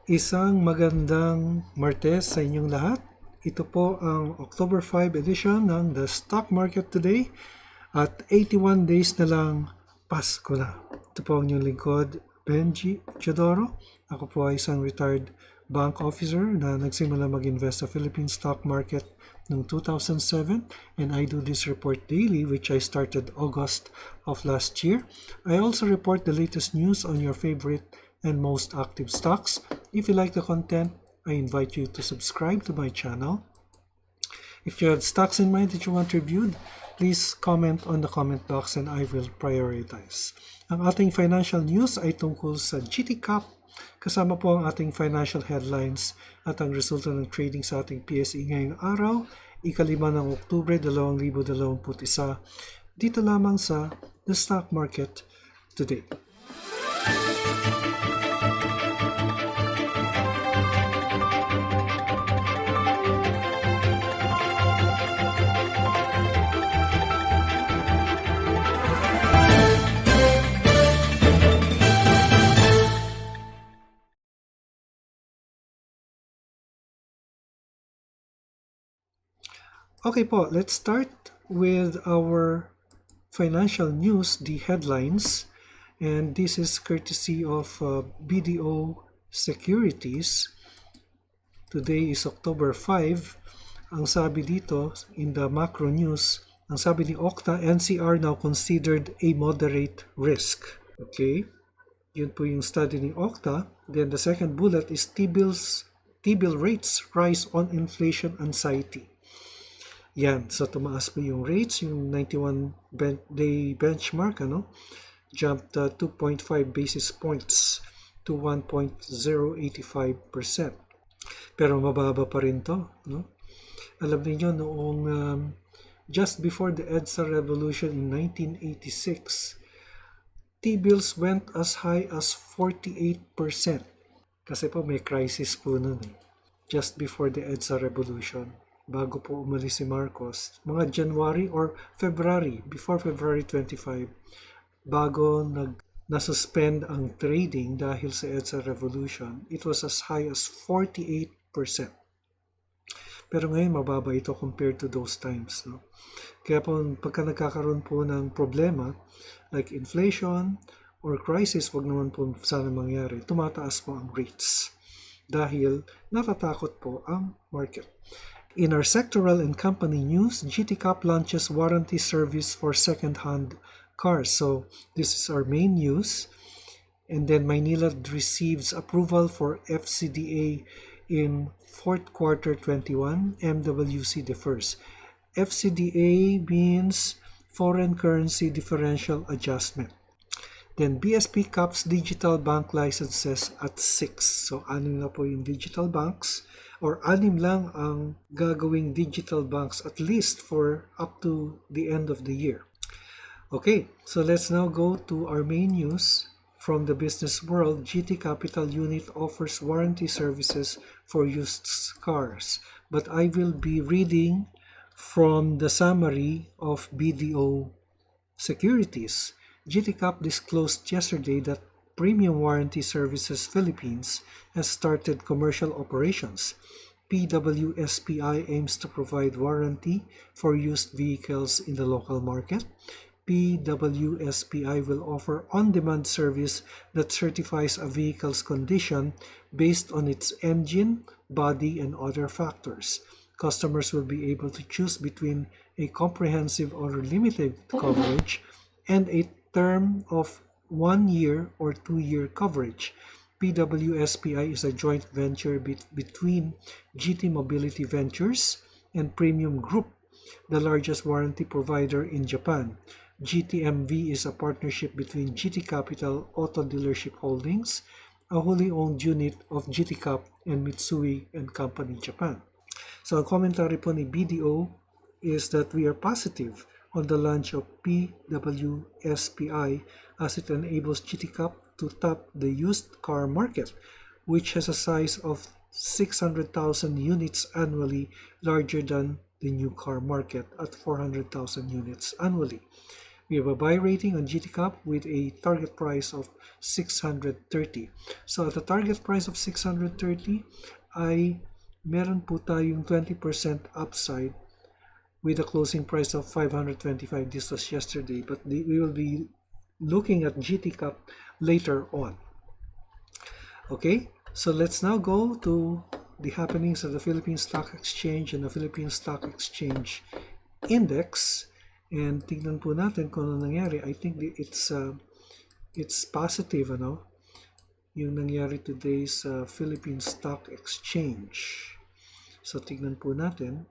Isang magandang Martes sa inyong lahat. Ito po ang October 5 edition ng The Stock Market Today at 81 days na lang Pasko na. Ito po ang inyong lingkod, Benji Chadoro. Ako po ay isang retired bank officer na nagsimula mag-invest sa Philippine stock market noong 2007, and I do this report daily, which I started August of last year. I also report the latest news on your favorite and most active stocks. If you like the content, I invite you to subscribe to my channel. If you have stocks in mind that you want reviewed, please comment on the comment box and I will prioritize. Ang ating financial news ay tungkol sa GTCAP. Kasama po ang ating financial headlines at ang resulta ng trading sa ating PSE ngayong araw, ika-5 ng Oktubre 2021, dito lamang sa The Stock Market Today. Okay po, let's start with our financial news, the headlines, and this is courtesy of BDO Securities. Today is October 5. Ang sabi dito in the macro news, ang sabi ni Okta, NCR now considered a moderate risk. Okay, yun po yung study ni Okta. Then the second bullet is T-bill rates rise on inflation anxiety. Yan, so tumaas po yung rates, yung 91-day benchmark, jumped 2.5 basis points to 1.085%. Pero mababa pa rin to, no? Alam niyo noong just before the EDSA revolution in 1986, T-bills went as high as 48%. Kasi po may crisis po noon just before the EDSA revolution. Bago po umalis si Marcos, mga January or February, before February 25, bago nasuspend ang trading dahil sa EDSA revolution, it was as high as 48%. Pero ngayon mababa ito compared to those times. No? Kaya po pagka nagkakaroon po ng problema like inflation or crisis, wag naman po sana mangyari, tumataas po ang rates dahil natatakot po ang market. In our sectoral and company news, GTCAP launches warranty service for second-hand cars. So this is our main news. And then Maynila receives approval for FCDA in fourth quarter 21, MWC differs. FCDA means foreign currency differential adjustment. Then BSP caps digital bank licenses at 6. So 6 na po yung digital banks, or 6 lang ang gagawing digital banks at least for up to the end of the year. Okay, so let's now go to our main news from the business world. GT Capital Unit offers warranty services for used cars. But I will be reading from the summary of BDO Securities. GTCAP disclosed yesterday that Premium Warranty Services Philippines has started commercial operations. PWSPI aims to provide warranty for used vehicles in the local market. PWSPI will offer on-demand service that certifies a vehicle's condition based on its engine, body, and other factors. Customers will be able to choose between a comprehensive or limited coverage and a term of 1 year or 2-year coverage. PWSPI is a joint venture between GT Mobility Ventures and Premium Group, the largest warranty provider in Japan. GTMV is a partnership between GT Capital Auto Dealership Holdings, a wholly owned unit of GTCAP and Mitsui & Company Japan. So ang commentary po ni BDO is that we are positive on the launch of PWSPI as it enables GTCAP to tap the used car market, which has a size of 600,000 units annually, larger than the new car market at 400,000 units annually. We have a buy rating on GTCAP with a target price of 630. So at the target price of 630 ay meron po tayong 20% upside with a closing price of 525. This was yesterday, but we will be looking at GTCAP later on. Okay, so let's now go to the happenings of the Philippine Stock Exchange and the Philippine Stock Exchange Index. And tignan po natin kung ano nangyari. I think it's positive, ano? Yung nangyari today's Philippine Stock Exchange. So tignan po natin.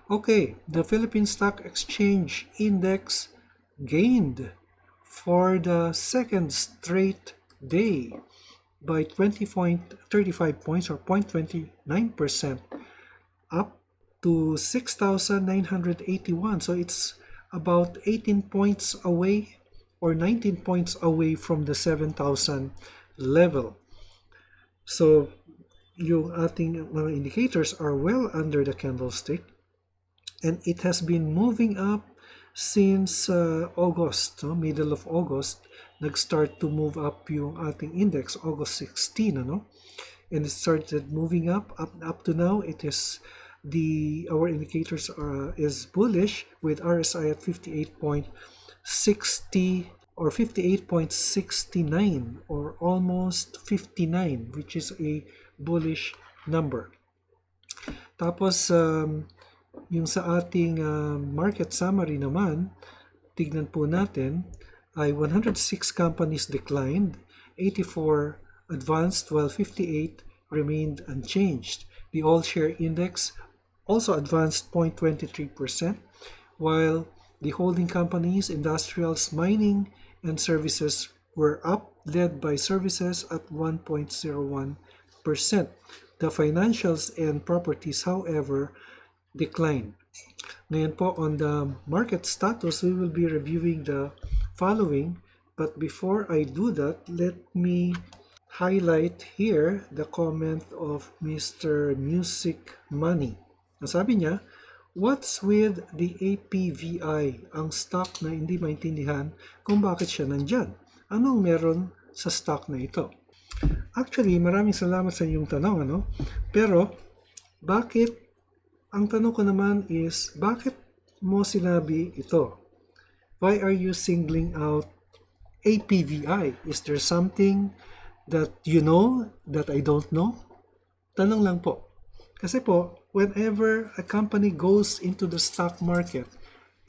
Okay, the Philippine Stock Exchange Index gained for the second straight day by 20.35 points or 0.29% up to 6,981. So it's about 18 points away or 19 points away from the 7,000 level. So yung ating mga indicators are well under the candlestick, and it has been moving up since August, no? Middle of August, nag-start to move up yung ating index, August 16, ano? And it started moving up to now. It is our indicators is bullish with RSI at 58.60 or 58.69 or almost 59, which is a bullish number. Tapos yung sa ating market summary naman, tignan po natin, ay 106 companies declined, 84 advanced, while 58 remained unchanged. The all-share index also advanced 0.23%, while the holding companies, industrials, mining, and services were up, led by services at 1.01%. The financials and properties, however, declined. Ngayon po, on the market status, we will be reviewing the following. But before I do that, let me highlight here the comment of Mr. Music Money. Sabi niya, what's with the APVI, ang stock na hindi maintindihan kung bakit siya nandyan? Anong meron sa stock na ito? Actually, maraming salamat sa inyong tanong, ano? Pero, ang tanong ko naman is, bakit mo sinabi ito? Why are you singling out APVI? Is there something that you know that I don't know? Tanong lang po. Kasi po, whenever a company goes into the stock market,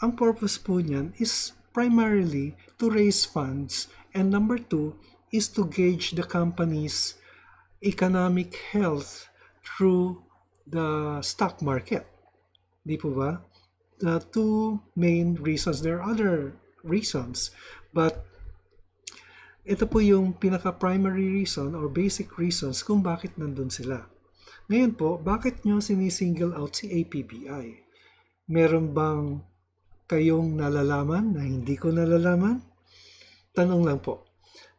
ang purpose po niyan is primarily to raise funds, and number two is to gauge the company's economic health through the stock market. Di po ba? The two main reasons. There are other reasons, but ito po yung pinaka-primary reason or basic reasons kung bakit nandun sila. Ngayon po, bakit nyo sinisingle out si APVI? Meron bang kayong nalalaman na hindi ko nalalaman? Tanong lang po.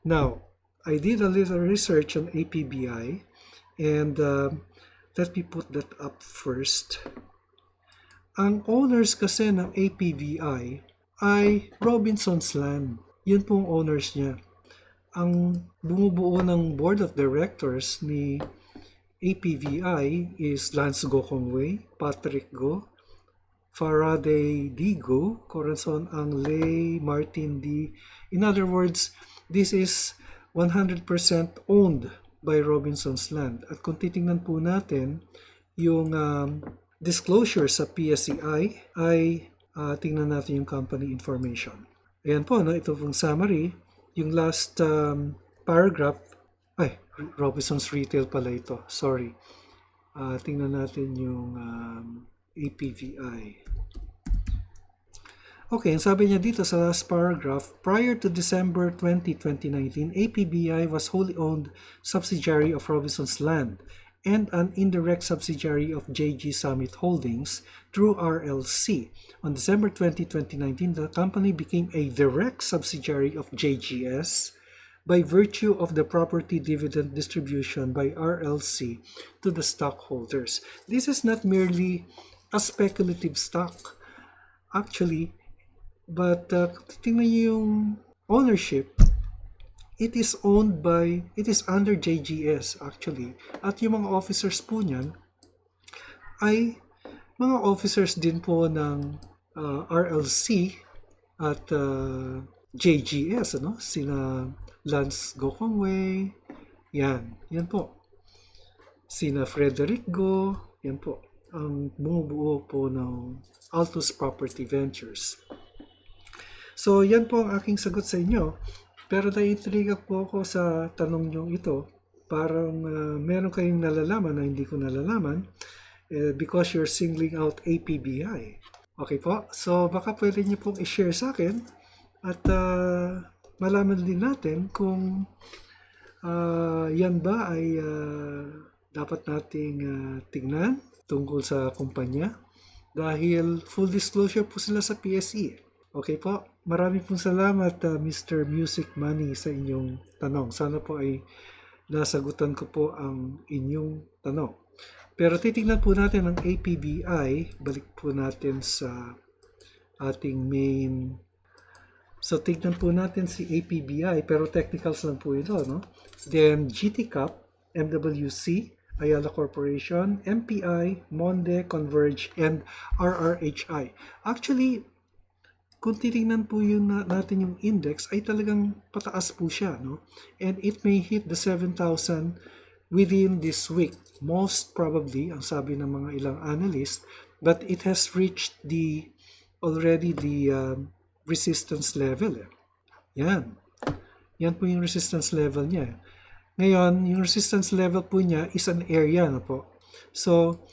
Now, I did a little research on APVI, and let me put that up first. Ang owners kasi ng APVI ay Robinson's Land. Yun pong owners niya. Ang bumubuo ng board of directors ni APVI is Lance Gokongwei, Patrick Go, Faraday D. Go, Corazon Anglay, Martin D. In other words, this is 100% owned by Robinson's Land. At kung titingnan po natin yung disclosure sa PSEI, ay tingnan natin yung company information. Ayan po, no? Ito pong summary. Yung last paragraph, Robinson's Retail pala ito. Sorry. Tingnan natin yung APVI. Okay, ang sabi niya dito sa last paragraph, prior to December 20, 2019, APVI was wholly owned subsidiary of Robinson's Land and an indirect subsidiary of JG Summit Holdings through RLC. On December 20, 2019, the company became a direct subsidiary of JGS by virtue of the property dividend distribution by RLC to the stockholders. This is not merely a speculative stock. Actually, But kung titingnan nyo yung ownership, it is under JGS actually. At yung mga officers po niyan ay mga officers din po ng RLC at JGS, ano? Sina Lance Gokongwei, yan po. Sina Frederick Go, yan po. Ang bumubuo po ng Altus Property Ventures. So, yan po ang aking sagot sa inyo. Pero naiintriga po ako sa tanong nyo ito. Parang meron kayong nalalaman na hindi ko nalalaman because you're singling out APVI. Okay po? So, baka pwede nyo pong i-share sa akin at malaman din natin kung yan ba ay dapat nating tingnan tungkol sa kumpanya dahil full disclosure po sila sa PSE. Okay po? Maraming pong salamat Mr. Music Money sa inyong tanong. Sana po ay nasagutan ko po ang inyong tanong. Pero titingnan po natin ang APVI. Balik po natin sa ating main. So tignan po natin si APVI pero technicals lang po ito, no? Then GTCAP, MWC, Ayala Corporation, MPI, MONDE, Converge, and RRHI. Actually, kung titingnan po natin yung index, ay talagang pataas po siya, no? And it may hit the 7,000 within this week. Most probably, ang sabi ng mga ilang analyst, but it has reached already the resistance level. Yan. Yan po yung resistance level niya. Ngayon, yung resistance level po niya is an area, no po? So,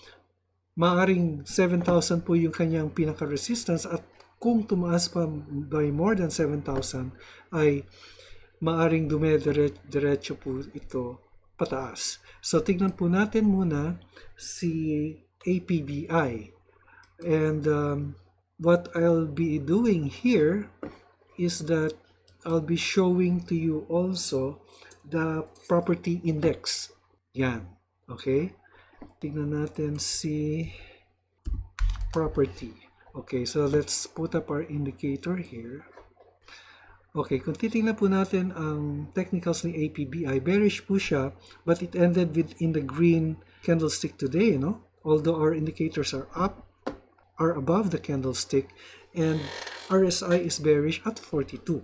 maaring 7,000 po yung kanyang pinaka-resistance at kung tumaas pa by more than 7,000 ay maaring dumediretso po ito pataas. So tignan po natin muna si APVI. And what I'll be doing here is that I'll be showing to you also the property index. Yan. Okay? Tignan natin si property. Okay, so let's put up our indicator here. Okay, kung titingnan po natin ang technicals ni APVI, bearish po siya, but it ended in the green candlestick today, no? Although our indicators are above the candlestick, and RSI is bearish at 42.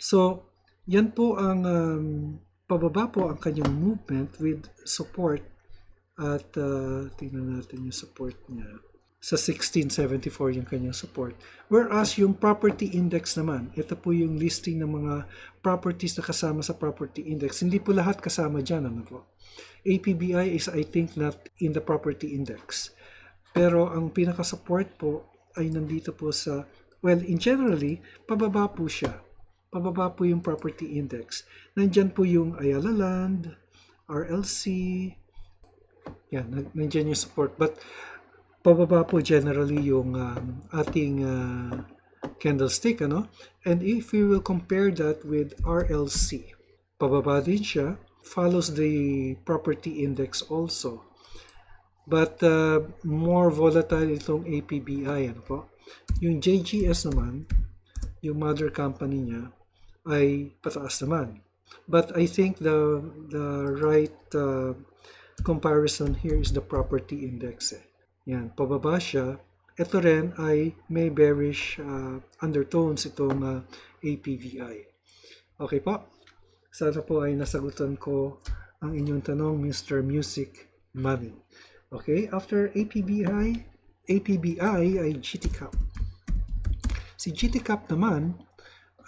So, yan po ang pababa po ang kanyang movement with support at tingnan natin yung support niya. Sa 1674 yung kanyang support. Whereas yung property index naman, ito po yung listing ng mga properties na kasama sa property index. Hindi po lahat kasama dyan, ano po. APVI is I think not in the property index. Pero ang pinaka-support po ay nandito po sa, well, in generally, pababa po siya. Pababa po yung property index. Nandyan po yung Ayala Land, RLC, yan, nandyan yung support. But pababa po generally yung ating candlestick, ano? And if we will compare that with RLC, pababa din siya, follows the property index also. But more volatile itong APVI, ano po? Yung JGS naman, yung mother company niya, ay pataas naman. But I think the right comparison here is the property index. Yan, pababa siya. Ito rin ay may bearish undertones itong APVI. Okay po? Sana po ay nasagutan ko ang inyong tanong, Mr. Music Money. Okay? After APVI ay GTCAP. Si GTCAP naman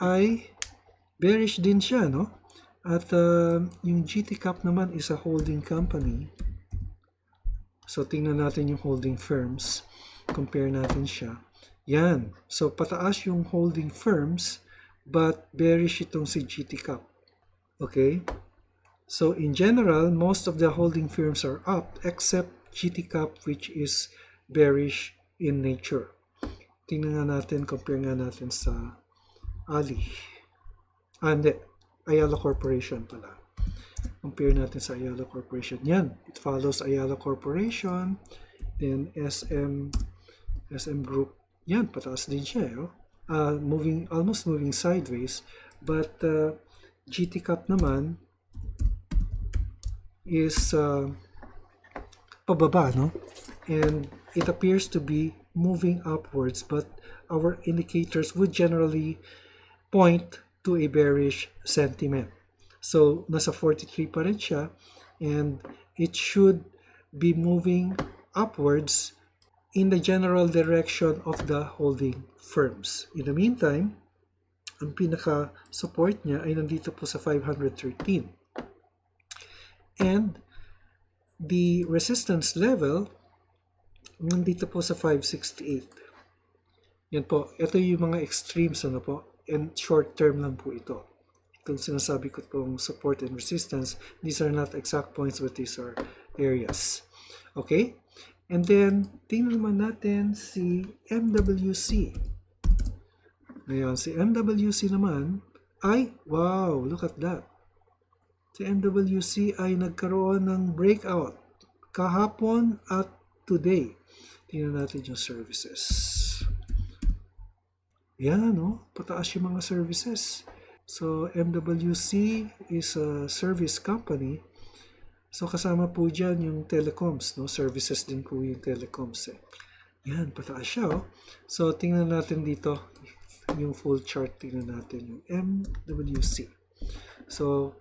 ay bearish din siya, no? At yung GTCAP naman is a holding company. So, tingnan natin yung holding firms. Compare natin siya. Yan. So, pataas yung holding firms, but bearish itong si GTCAP. Okay? So, in general, most of the holding firms are up, except GTCAP, which is bearish in nature. Tingnan nga natin, compare nga natin sa hindi. Ayala Corporation pala. Compare natin sa Ayala Corporation. Yan. It follows Ayala Corporation. Then SM Group. Yan. Pataas din siya. Oh. almost moving sideways, but GTCAP naman is pababa, no? And it appears to be moving upwards, but our indicators would generally point to a bearish sentiment. So, nasa 43 pa rin siya, and it should be moving upwards in the general direction of the holding firms. In the meantime, ang pinaka-support niya ay nandito po sa 513. And the resistance level, nandito po sa 568. Yan po, ito yung mga extremes, ano po, and short term lang po ito. Itong sinasabi ko pong support and resistance, these are not exact points, but these are areas. Okay? And then, tingnan naman natin si MWC. Ngayon, si MWC naman ay, wow, look at that. Si MWC ay nagkaroon ng breakout kahapon at today. Tingnan natin yung services. Yan, no? Pataas yung mga services. So, MWC is a service company. So, kasama po dyan yung telecoms, no? Services din po yung telecoms, eh. Yan, pataas siya, oh. So, tingnan natin dito yung full chart. Tingnan natin yung MWC. So,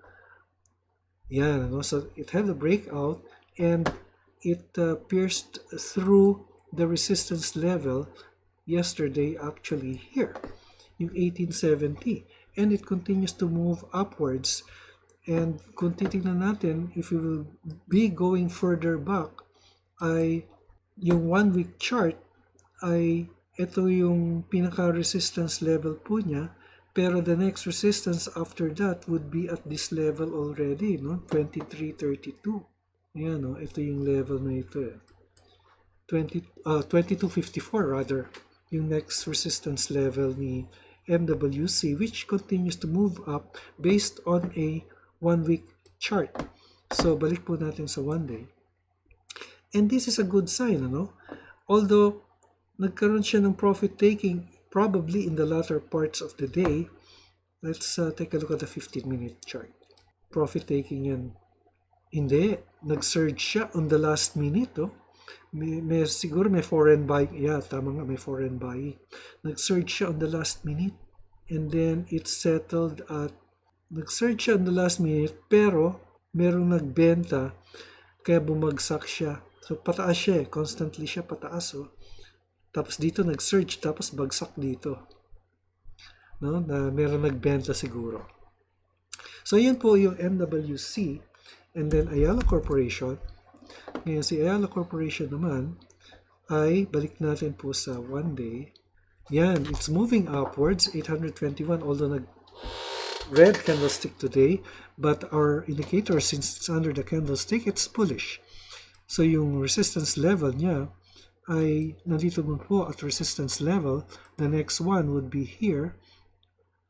yan, no? So, it had a breakout and it pierced through the resistance level yesterday, actually here, yung 1870. And it continues to move upwards. And kung titignan natin, if we will be going further back, ay yung 1-week chart ay ito yung pinaka-resistance level po niya. Pero the next resistance after that would be at this level already, no? 2332. Ayan, no? Ito yung level na ito, eh. 2254 rather, yung next resistance level ni MWC, which continues to move up based on a 1-week chart. So, balik po natin sa 1 day. And this is a good sign, ano? Although, nagkaroon siya ng profit taking probably in the latter parts of the day. Let's take a look at the 15-minute chart. Profit taking yan. Hindi. Nag-surge siya on the last minute, oh. Siguro may foreign buy. Yeah, tama nga, may foreign buy. Nag-surge siya on the last minute. And then, it settled at nag-surge siya on the last minute, pero merong nagbenta, kaya bumagsak siya. So, pataas siya, eh. Constantly siya pataas, oh. Tapos dito nag-surge, tapos bagsak dito. No? Na meron nagbenta siguro. So, yun po yung MWC. And then, Ayala Corporation. Ngayon, si Ayala Corporation naman, ay balik natin po sa 1 day. Yan, it's moving upwards, 821, although nag-red candlestick today. But our indicator, since it's under the candlestick, it's bullish. So, yung resistance level niya, ay nandito mo po at resistance level. The next one would be here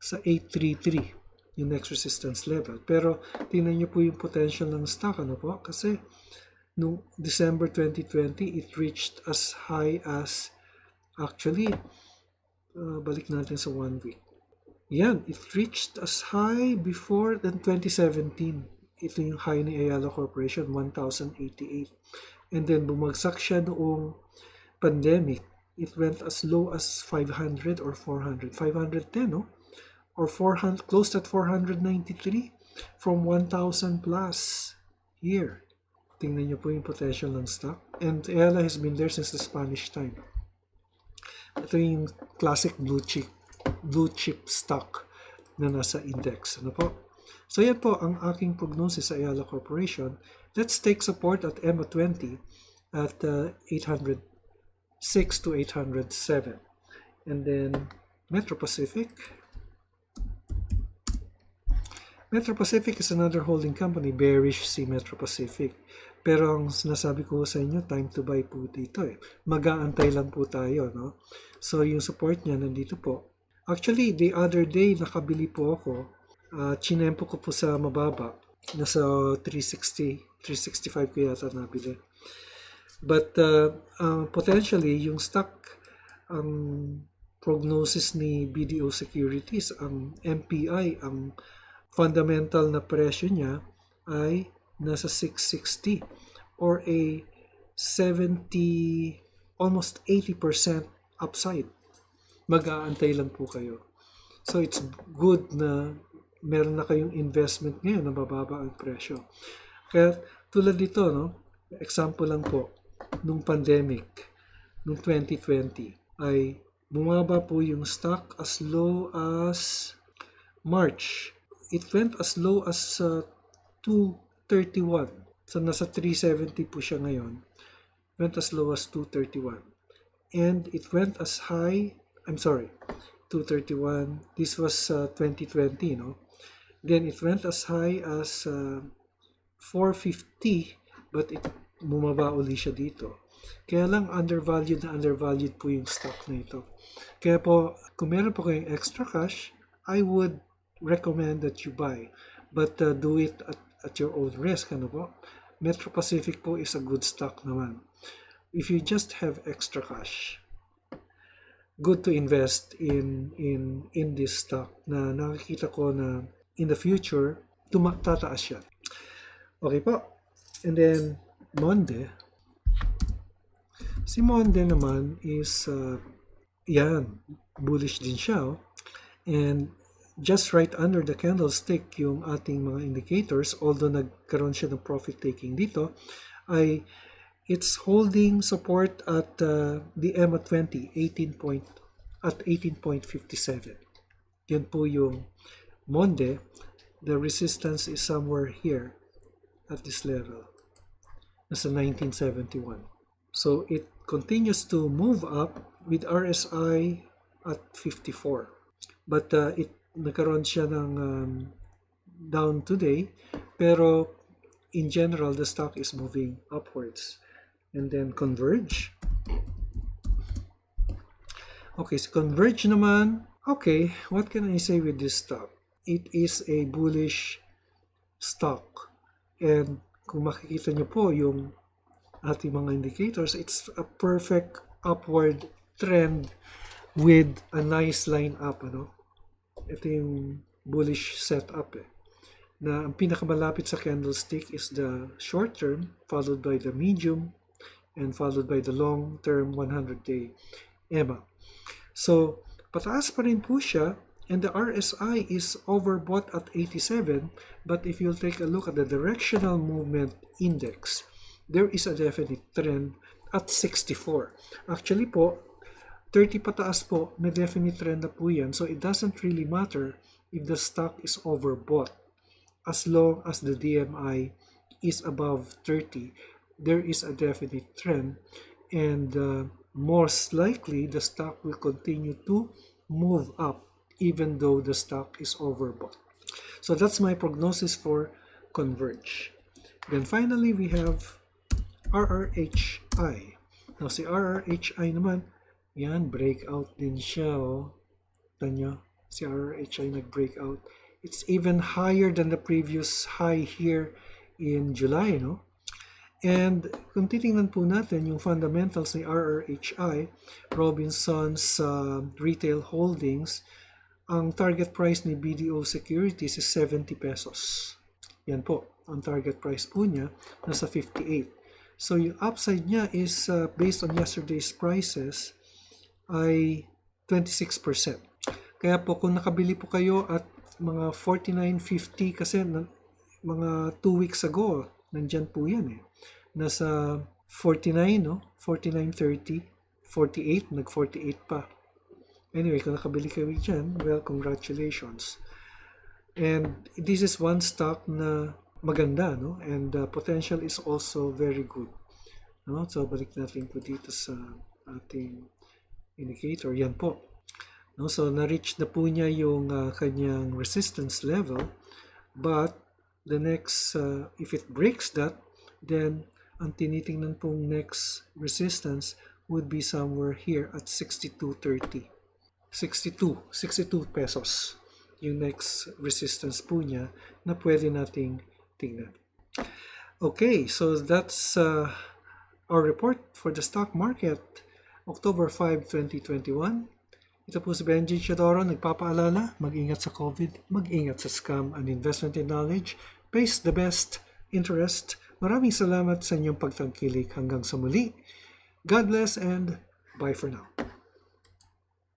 sa 833, yung next resistance level. Pero tingnan niyo po yung potential ng stock, ano po? Kasi noong December 2020, it reached as high as, actually, balik natin sa 1 week. Yan, it reached as high before than 2017. Ito yung high ni Ayala Corporation, 1,088. And then bumagsak siya noong pandemic. It went as low as 500 or 400. 510, no? Or 400, close at 493 from 1,000 plus here. Tingnan niyo po yung potential ng stock. And Ayala has been there since the Spanish time. Ito yung classic blue chip stock na nasa index. Ano po? So yan po ang aking prognosis sa Ayala Corporation. Let's take support at MO20 at 806 to 807. And then Metro Pacific. Metro Pacific is another holding company. Bearish si Metro Pacific. Pero ang sinasabi ko sa inyo, time to buy po dito, eh. Mag-aantay lang po tayo, no? So yung support niya nandito po. Actually, the other day, nakabili po ako. Chinempo ko po sa mababa. Nasa 360, 365 ko yata nabili. But potentially, yung stock, prognosis ni BDO Securities, ang MPI, ang fundamental na presyo niya ay nasa 660 or a 70, almost 80% upside. Mag-aantay lang po kayo. So it's good na meron na kayong investment ngayon na mababa ang presyo. Kaya tulad dito, no? Example lang po, nung pandemic, nung 2020, ay bumaba po yung stock as low as March. It went as low as 231. So nasa 370 po siya ngayon. Went as low as 231. And it went as high, 231. This was 2020, no? Then it went as high as 450, but it bumaba uli siya dito. Kaya lang undervalued po yung stock na ito. Kaya po, kung meron po kayong extra cash, I would recommend that you buy. But do it at your own risk. Ano po? Metro Pacific po is a good stock naman. If you just have extra cash, good to invest in this stock na nakikita ko na in the future, tataas siya. Okay po. And then, MONDE. Si MONDE naman is, bullish din siya. And just right under the candlestick, yung ating mga indicators, although nagkaroon siya ng profit taking dito, ay it's holding support at the EMA20, 18.57. Yun po yung MONDE. The resistance is somewhere here at this level. Nasa 1971. So it continues to move up with RSI at 54. But nagkaroon siya ng down today. Pero in general, the stock is moving upwards. And then Converge. Okay, so Converge naman. Okay, what can I say with this stock? It is a bullish stock. And kung makikita nyo po yung ating mga indicators, it's a perfect upward trend with a nice line up. Ano? Ito yung bullish setup. Na ang pinakamalapit sa candlestick is the short term, followed by the medium, and followed by the long term 100-day EMA. So, pataas pa rin po siya, and the RSI is overbought at 87, but if you'll take a look at the directional movement index, there is a definite trend at 64. Actually po, 30 pataas po, may definite trend na po yan. So it doesn't really matter if the stock is overbought. As long as the DMI is above 30, there is a definite trend. And most likely, the stock will continue to move up even though the stock is overbought. So that's my prognosis for Converge. Then finally, we have RRHI. Now, si RRHI naman, yan, breakout din siya. Tanyo, si RRHI nag-breakout. It's even higher than the previous high here in July, no? And kung titingnan po natin yung fundamentals ni RRHI, Robinson's retail holdings, ang target price ni BDO Securities is 70 pesos. Yan po, ang target price po niya, nasa 58. So yung upside niya is based on yesterday's prices ay 26%. Kaya po kung nakabili po kayo at mga 49.50 kasi mga 2 weeks ago, nandyan po yan Nasa 49, no? 49.30, 48, nag-48 pa. Anyway, kung nakabili kayo dyan, well, congratulations. And this is one stock na maganda, no? And potential is also very good. No? So, balik natin po dito sa ating indicator. Yan po. No? So, na-reach na po niya yung kanyang resistance level. But, the next, if it breaks that, then, ang tinitingnan pong next resistance would be somewhere here at 62.30. 62 pesos. Yung next resistance po niya na pwede nating tingnan. Okay, so that's our report for the stock market, October 5, 2021. Ito po si Benji Chidoro, nagpapaalala, mag-ingat sa COVID, mag-ingat sa scam, and investment in knowledge pays the best interest. Maraming salamat sa inyong pagtangkilik hanggang sa muli. God bless and bye for now.